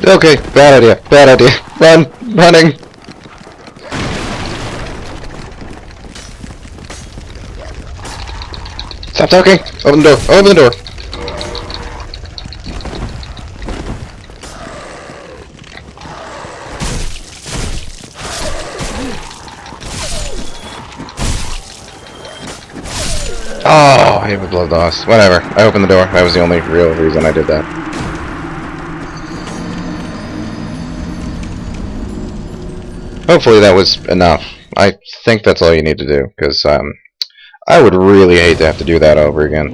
Okay, bad idea, bad idea. Run! Running! Stop talking! Open the door! Open the door! Oh, I hate with blood loss. Whatever. I opened the door. That was the only real reason I did that. Hopefully that was enough. I think that's all you need to do, because I would really hate to have to do that over again.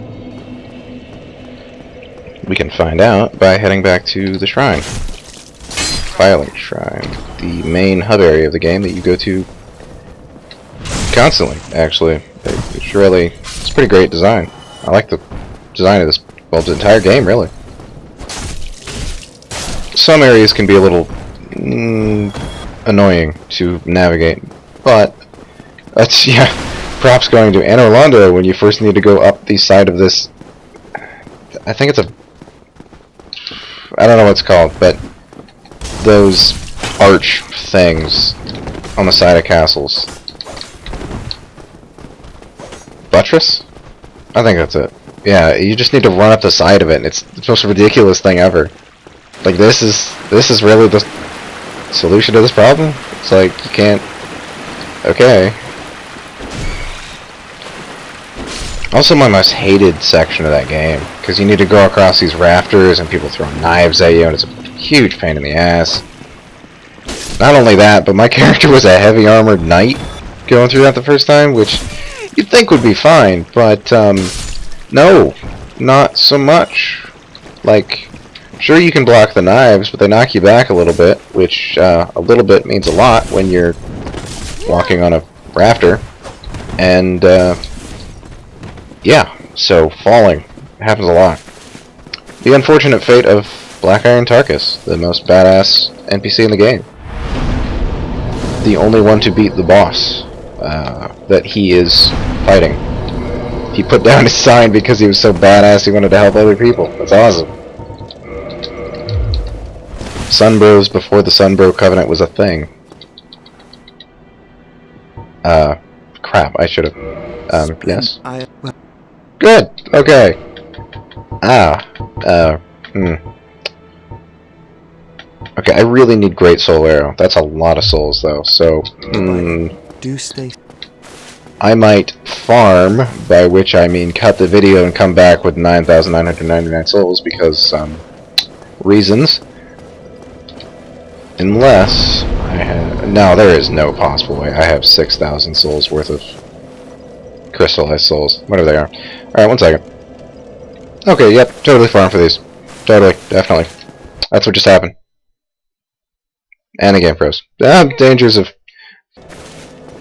We can find out by heading back to the shrine. Firelight Shrine. The main hub area of the game that you go to constantly, actually. It's really, it's pretty great design. I like the design of this, well, the entire game, really. Some areas can be a little annoying to navigate, but that's, yeah, props going to Anne Orlando when you first need to go up the side of this. I think it's a, I don't know what it's called, but those arch things on the side of castles. Buttress? I think that's it. Yeah, you just need to run up the side of it, and it's the most ridiculous thing ever. Like, this is really the solution to this problem? It's like, you can't... Okay. Also my most hated section of that game, because you need to go across these rafters, and people throw knives at you, and it's a huge pain in the ass. Not only that, but my character was a heavy armored knight going through that the first time, which you'd think would be fine, but no, not so much. Like, sure you can block the knives, but they knock you back a little bit, which a little bit means a lot when you're walking on a rafter. And yeah, so falling happens a lot. The unfortunate fate of Black Iron Tarkus, the most badass NPC in the game. The only one to beat the boss that he is fighting. He put down his sign because he was so badass he wanted to help other people. That's awesome. Sunbros before the Sunbro Covenant was a thing. Crap, I should have. Yes? Good! Okay. Okay, I really need Great Soul Arrow. That's a lot of souls, though, so... Do stay. I might farm, by which I mean cut the video and come back with 9,999 souls, because, reasons. Unless I have... No, there is no possible way. I have 6,000 souls worth of crystallized souls, whatever they are. Alright, 1 second. Okay, yep, totally farm for these. Totally, definitely. That's what just happened. And the game froze. Dangers of...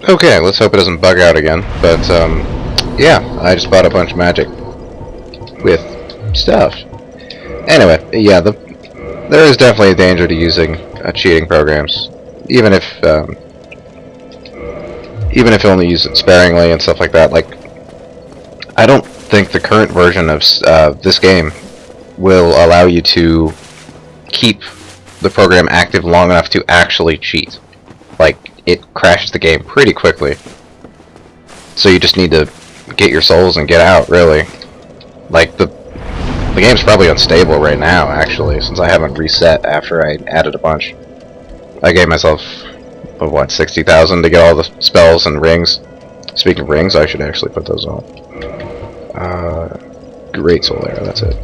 Okay, let's hope it doesn't bug out again. But, yeah, I just bought a bunch of magic with stuff. Anyway, yeah, there is definitely a danger to using cheating programs, even if you only use it sparingly and stuff like that. Like, I don't think the current version of this game will allow you to keep the program active long enough to actually cheat. Like, it crashes the game pretty quickly. So you just need to get your souls and get out, really. Like, the game's probably unstable right now, actually, since I haven't reset after I added a bunch. I gave myself, what, 60,000 to get all the spells and rings. Speaking of rings, I should actually put those on. Great Soul Arrow, that's it.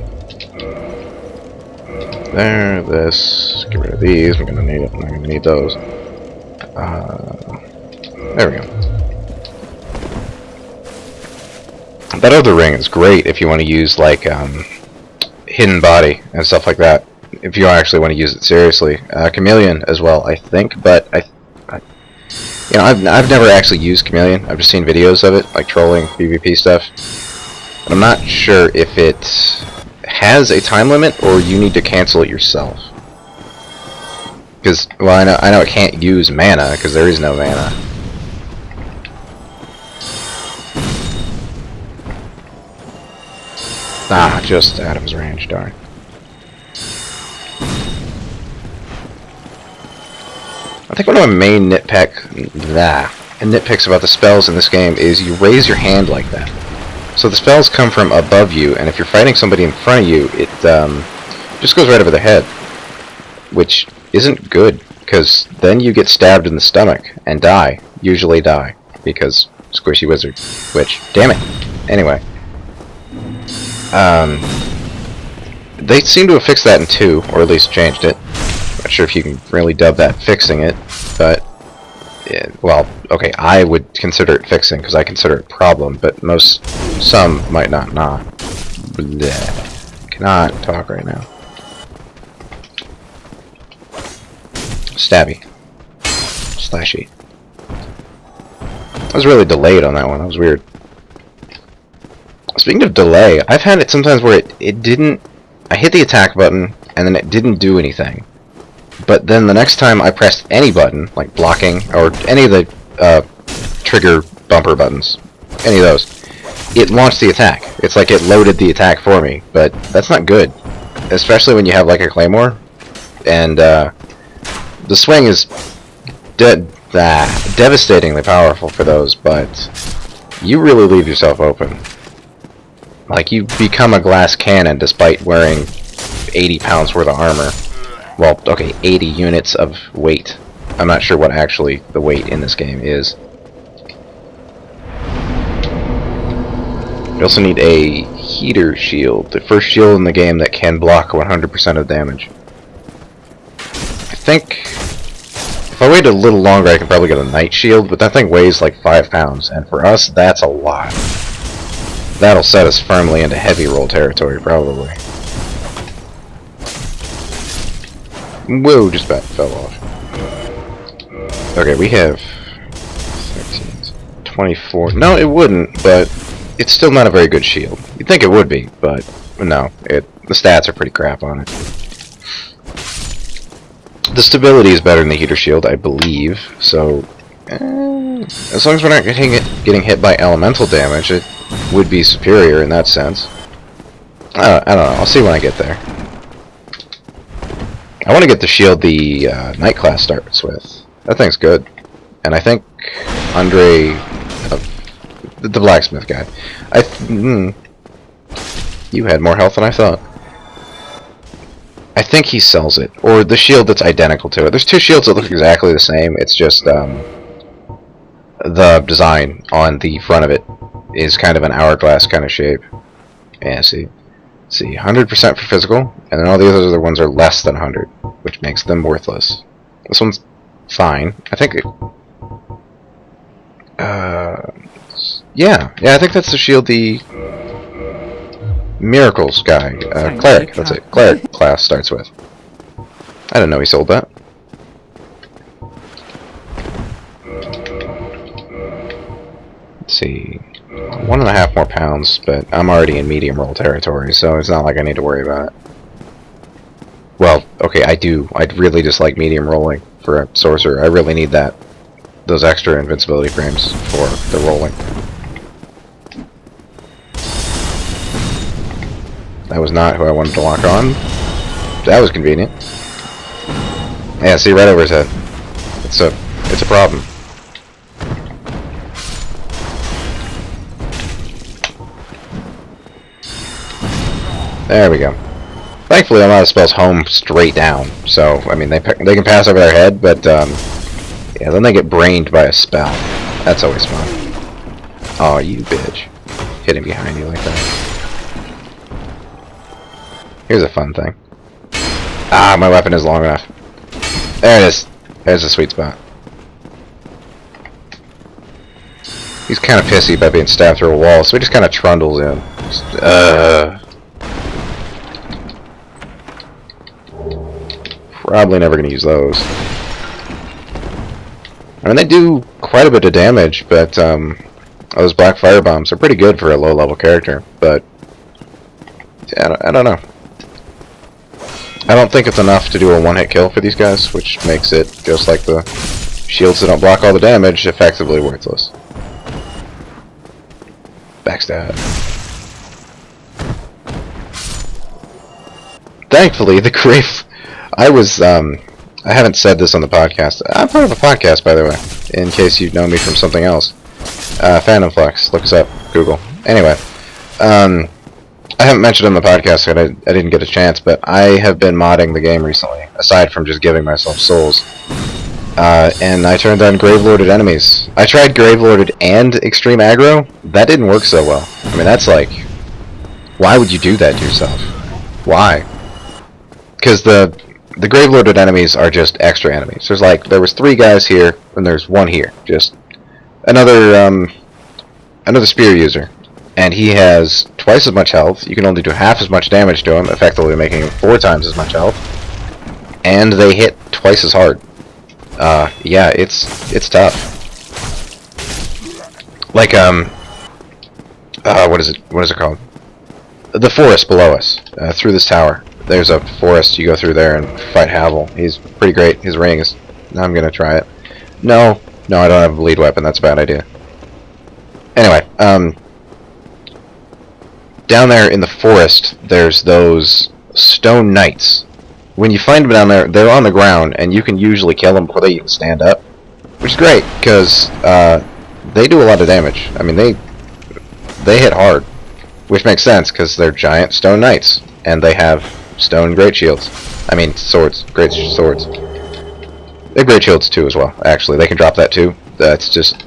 There, this, get rid of these, we're gonna need it, I'm not gonna need those. There we go. That other ring is great if you want to use, like, hidden body and stuff like that. If you actually want to use it seriously. Chameleon as well, I think, but you know, I've never actually used Chameleon. I've just seen videos of it, like trolling PvP stuff. But I'm not sure if it has a time limit or you need to cancel it yourself. Because, well, I know it can't use mana because there is no mana. Ah, just out of his range, darn. I think one of my main nitpicks about the spells in this game is you raise your hand like that. So the spells come from above you, and if you're fighting somebody in front of you, it just goes right over their head, which isn't good, because then you get stabbed in the stomach and die. Usually die, because squishy wizard. Which, damn it. Anyway. They seem to have fixed that in 2, or at least changed it. Not sure if you can really dub that fixing it, but yeah, well, okay, I would consider it fixing because I consider it a problem, but some might not. Bleh. Cannot talk right now. Stabby. Slashy. I was really delayed on that one. That was weird. Speaking of delay, I've had it sometimes where it didn't. I hit the attack button and then it didn't do anything. But then the next time I pressed any button, like blocking or any of the trigger bumper buttons, any of those, it launched the attack. It's like it loaded the attack for me, but that's not good, especially when you have like a claymore, and the swing is devastatingly powerful for those, but you really leave yourself open. Like, you become a glass cannon despite wearing 80 pounds worth of armor. Well, okay, 80 units of weight. I'm not sure what actually the weight in this game is. You also need a heater shield, the first shield in the game that can block 100% of damage. I think if I wait a little longer I can probably get a night shield, but that thing weighs like 5 pounds, and for us that's a lot. That'll set us firmly into heavy roll territory, probably. Whoa, just about fell off. Okay, we have 13, 24. No, it wouldn't, but it's still not a very good shield. You'd think it would be, but no. The stats are pretty crap on it. The stability is better than the heater shield, I believe, so as long as we're not getting hit by elemental damage, it would be superior in that sense. I don't know. I'll see when I get there. I want to get the shield the night class starts with. That thing's good. And I think Andre, the blacksmith guy, you had more health than I thought. I think he sells it, or the shield that's identical to it. There's 2 shields that look exactly the same. It's just the design on the front of it is kind of an hourglass kind of shape. Yeah, see, 100% for physical, and then all the other ones are less than 100, which makes them worthless. This one's fine. I think it, yeah, I think that's the shield the Miracles guy, Cleric, that's it, Cleric class starts with. I didn't know he sold that. Let's see, 1.5 more pounds, but I'm already in medium roll territory, so it's not like I need to worry about it. Well, okay, I really dislike medium rolling for a sorcerer. I really need those extra invincibility frames for the rolling. That was not who I wanted to lock on. That was convenient. Yeah, see, right over his head. It's a problem. There we go. Thankfully, a lot of spells home straight down, so I mean they can pass over their head, but yeah, then they get brained by a spell. That's always fun. Oh, you bitch! Hitting behind you like that. Here's a fun thing. Ah, my weapon is long enough. There it is. There's a sweet spot. He's kind of pissy about being stabbed through a wall, so he just kind of trundles in. Probably never going to use those. I mean, they do quite a bit of damage, but those black fire bombs are pretty good for a low-level character. But I don't know. I don't think it's enough to do a one-hit kill for these guys, which makes it, just like the shields that don't block all the damage, effectively worthless. Backstab. Thankfully, the Grave... I I haven't said this on the podcast. I'm part of a podcast, by the way, in case you know me from something else. Phantom Flex. Look us up. Google. Anyway, I haven't mentioned it on the podcast yet. I didn't get a chance, but I have been modding the game recently, aside from just giving myself souls. And I turned on Gravelorded enemies. I tried Gravelorded and Extreme Aggro. That didn't work so well. I mean, that's like... Why would you do that to yourself? Why? Because the Gravelorded enemies are just extra enemies. There was 3 guys here, and there's 1 here. Just another spear user. And he has twice as much health. You can only do half as much damage to him, effectively making him 4 times as much health. And they hit twice as hard. Yeah, it's tough. Like, what is it called? The forest below us, through this tower. There's a forest, you go through there and fight Havel. He's pretty great. His ring is... I'm gonna try it. No, I don't have a bleed weapon, that's a bad idea. Anyway, down there in the forest, there's those stone knights. When you find them down there, they're on the ground, and you can usually kill them before they even stand up. Which is great, because they do a lot of damage. I mean, they hit hard. Which makes sense, because they're giant stone knights, and they have stone great shields. I mean, swords. Great swords. They have great shields too, as well, actually. They can drop that too. That's just...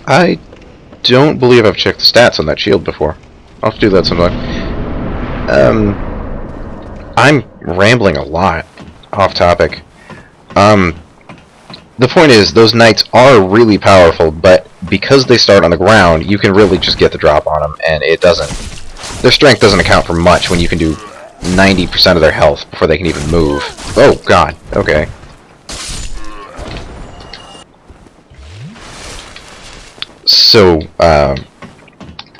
I don't believe I've checked the stats on that shield before. I'll have to do that sometime. I'm rambling a lot off topic. The point is, those knights are really powerful, but because they start on the ground, you can really just get the drop on them, and it doesn't... Their strength doesn't account for much when you can do 90% of their health before they can even move. Oh, God. Okay. So,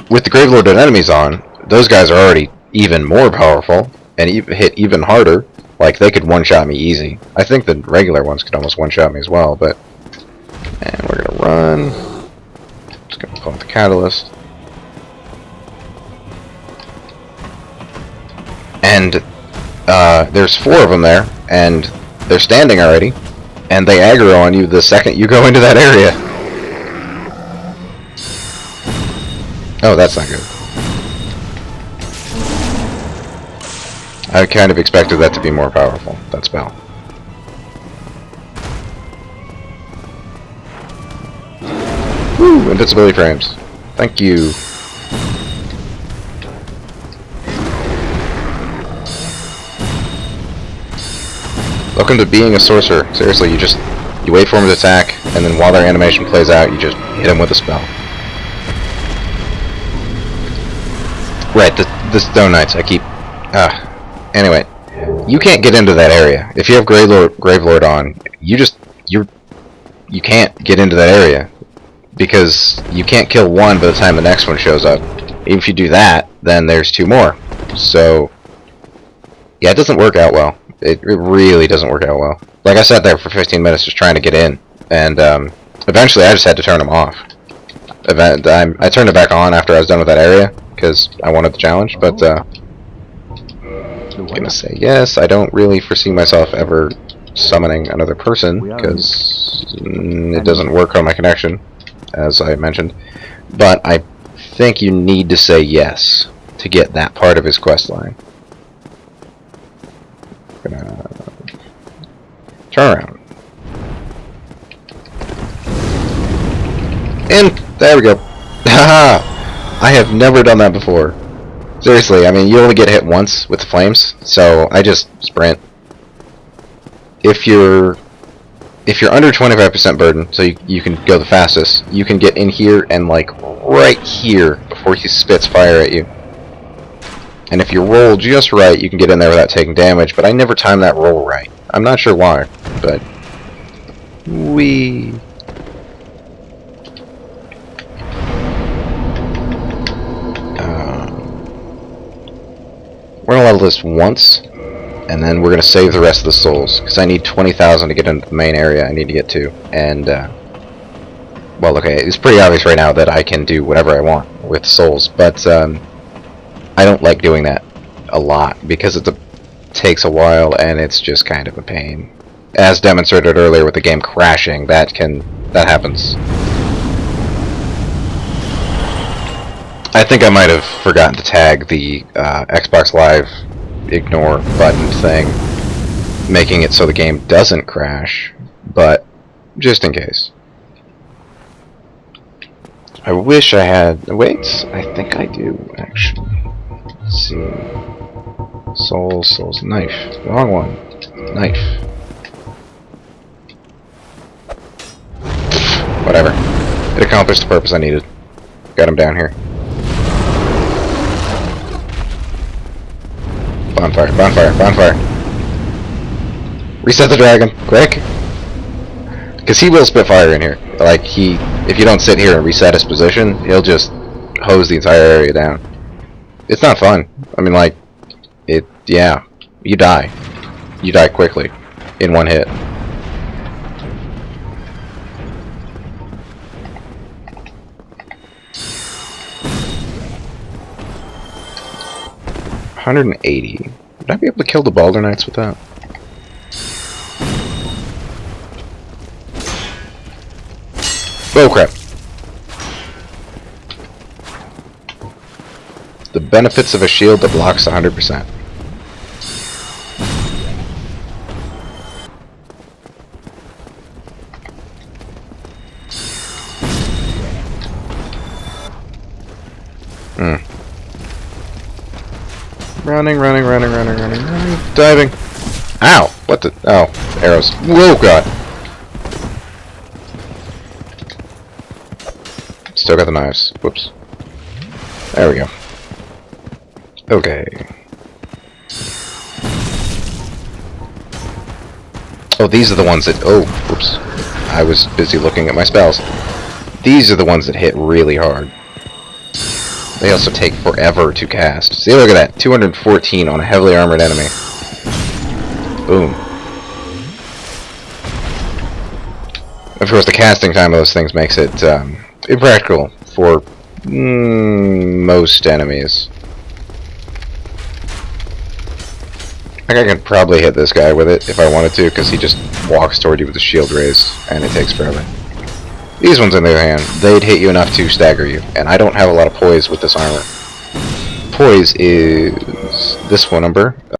with the Gravelorded enemies on, those guys are already even more powerful, and hit even harder. Like, they could one-shot me easy. I think the regular ones could almost one-shot me as well, but... And we're gonna run. Just gonna pull out the catalyst. And, there's 4 of them there, and they're standing already, and they aggro on you the second you go into that area. Oh, that's not good. I kind of expected that to be more powerful, that spell. Woo! Invincibility frames. Thank you. Welcome to being a sorcerer. Seriously, you wait for him to attack, and then while their animation plays out, you just hit him with a spell. Right, the Stone Knights, I keep... Anyway, you can't get into that area. If you have Gravelord on, you can't get into that area. Because you can't kill one by the time the next one shows up. Even if you do that, then there's 2 more. So, yeah, it doesn't work out well. It really doesn't work out well. Like, I sat there for 15 minutes just trying to get in, and eventually I just had to turn them off. I turned it back on after I was done with that area, because I wanted the challenge, but I'm gonna say yes. I don't really foresee myself ever summoning another person, because it doesn't work on my connection, as I mentioned. But I think you need to say yes to get that part of his questline. Gonna turn around. And there we go. Haha! I have never done that before. Seriously, I mean, you only get hit once with the flames, so I just sprint. If you're under 25% burden, so you can go the fastest, you can get in here and like right here before he spits fire at you. And if you roll just right, you can get in there without taking damage, but I never time that roll right. I'm not sure why, but... We're gonna level this once, and then we're gonna save the rest of the souls, because I need 20,000 to get into the main area I need to get to, and, well, okay, it's pretty obvious right now that I can do whatever I want with souls, but, I don't like doing that a lot, because it takes a while, and it's just kind of a pain. as demonstrated earlier with the game crashing, that happens. I think I might have forgotten to tag the Xbox Live ignore button thing, making it so the game doesn't crash, but just in case. I wish I had... Wait, I think I do, actually. Let's see. Souls, knife. Wrong one. Knife. Whatever. It accomplished the purpose I needed. Got him down here. Bonfire, bonfire, bonfire. Reset the dragon, quick! Because he will spit fire in here. Like, if you don't sit here and reset his position, he'll just hose the entire area down. It's not fun. I mean, like, yeah, you die. You die quickly, in one hit. $180. Would I be able to kill the Balder Knights with that? Oh crap. The benefits of a shield that blocks 100%. Running. Diving. Ow! What the? Oh, arrows. Whoa, God. Still got the knives. Whoops. There we go. Okay. Oh, these are the ones that... Oh, whoops. I was busy looking at my spells. These are the ones that hit really hard. They also take forever to cast. See, look at that. 214 on a heavily armored enemy. Boom. Of course, the casting time of those things makes it impractical for most enemies. I think I could probably hit this guy with it if I wanted to, because he just walks toward you with the shield raised, and it takes forever. These ones, on the other hand, they'd hit you enough to stagger you, and I don't have a lot of poise with this armor. Poise is this phone number.